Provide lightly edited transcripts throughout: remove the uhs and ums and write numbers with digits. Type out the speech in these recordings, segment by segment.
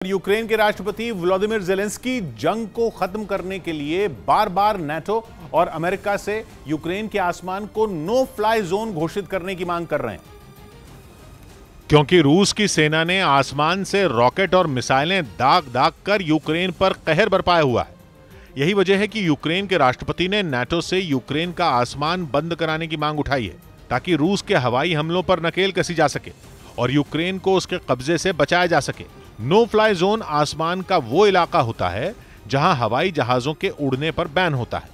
Ukraine के राष्ट्रपति Vladimir Zelensky जंग को खत्म करने के लिए बार बार नाटो और अमेरिका से यूक्रेन के आसमान को नो फ्लाई जोन घोषित करने की मांग कर रहे हैं। क्योंकि रूस की सेना ने आसमान से रॉकेट और मिसाइलें दाग कर यूक्रेन पर कहर बरपाया हुआ है। यही वजह है कि यूक्रेन के राष्ट्रपति ने नाटो से यूक्रेन का आसमान बंद कराने की मांग उठाई है, ताकि रूस के हवाई हमलों पर नकेल कसी जा सके और यूक्रेन को उसके कब्जे से बचाया जा सके। नो फ्लाई जोन आसमान का वो इलाका होता है जहां हवाई जहाजों के उड़ने पर बैन होता है।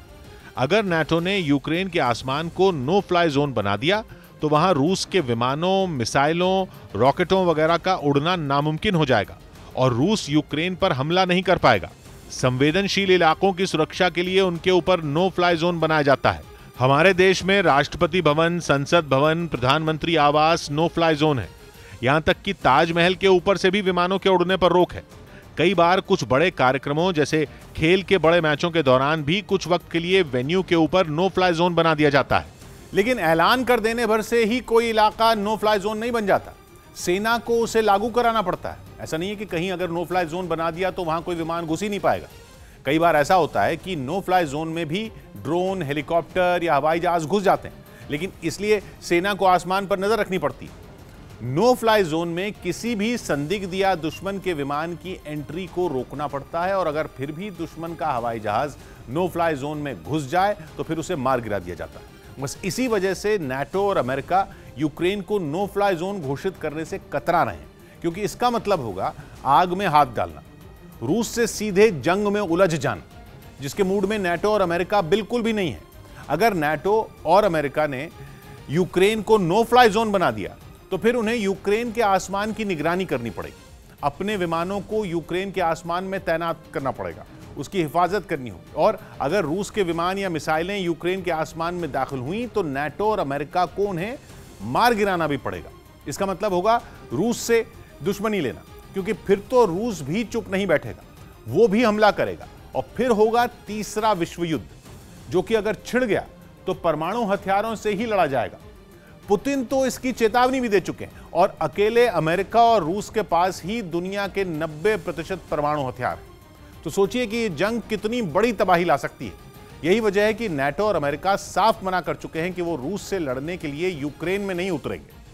अगर नाटो ने यूक्रेन के आसमान को नो फ्लाई जोन बना दिया तो वहां रूस के विमानों, मिसाइलों, रॉकेटों वगैरह का उड़ना नामुमकिन हो जाएगा और रूस यूक्रेन पर हमला नहीं कर पाएगा। संवेदनशील इलाकों की सुरक्षा के लिए उनके ऊपर नो फ्लाई जोन बनाया जाता है। हमारे देश में राष्ट्रपति भवन, संसद भवन, प्रधानमंत्री आवास नो फ्लाई जोन है। यहां तक कि ताजमहल के ऊपर से भी विमानों के उड़ने पर रोक है। कई बार कुछ बड़े कार्यक्रमों जैसे खेल के बड़े मैचों के दौरान भी कुछ वक्त के लिए वेन्यू के ऊपर नो फ्लाई जोन बना दिया जाता है। लेकिन ऐलान कर देने भर से ही कोई इलाका नो फ्लाई जोन नहीं बन जाता। सेना को उसे लागू कराना पड़ता है। ऐसा नहीं है कि कहीं अगर नो फ्लाई जोन बना दिया तो वहां कोई विमान घुस ही नहीं पाएगा। कई बार ऐसा होता है कि नो फ्लाई जोन में भी ड्रोन, हेलीकॉप्टर या हवाई जहाज घुस जाते हैं, लेकिन इसलिए सेना को आसमान पर नजर रखनी पड़ती है। नो फ्लाई जोन में किसी भी संदिग्ध या दुश्मन के विमान की एंट्री को रोकना पड़ता है और अगर फिर भी दुश्मन का हवाई जहाज नो फ्लाई जोन में घुस जाए तो फिर उसे मार गिरा दिया जाता है। बस इसी वजह से नाटो और अमेरिका यूक्रेन को नो फ्लाई जोन घोषित करने से कतरा रहे हैं, क्योंकि इसका मतलब होगा आग में हाथ डालना, रूस से सीधे जंग में उलझ जाना, जिसके मूड में नाटो और अमेरिका बिल्कुल भी नहीं है। अगर नाटो और अमेरिका ने यूक्रेन को नो फ्लाई जोन बना दिया तो फिर उन्हें यूक्रेन के आसमान की निगरानी करनी पड़ेगी। अपने विमानों को यूक्रेन के आसमान में तैनात करना पड़ेगा, उसकी हिफाजत करनी होगी। और अगर रूस के विमान या मिसाइलें यूक्रेन के आसमान में दाखिल हुई तो नाटो और अमेरिका को उन्हें मार गिराना भी पड़ेगा। इसका मतलब होगा रूस से दुश्मनी लेना, क्योंकि फिर तो रूस भी चुप नहीं बैठेगा, वो भी हमला करेगा और फिर होगा तीसरा विश्व युद्ध, जो कि अगर छिड़ गया तो परमाणु हथियारों से ही लड़ा जाएगा। पुतिन तो इसकी चेतावनी भी दे चुके हैं और अकेले अमेरिका और रूस के पास ही दुनिया के 90% परमाणु हथियार हैं। तो सोचिए कि ये जंग कितनी बड़ी तबाही ला सकती है। यही वजह है कि नाटो और अमेरिका साफ मना कर चुके हैं कि वो रूस से लड़ने के लिए यूक्रेन में नहीं उतरेंगे।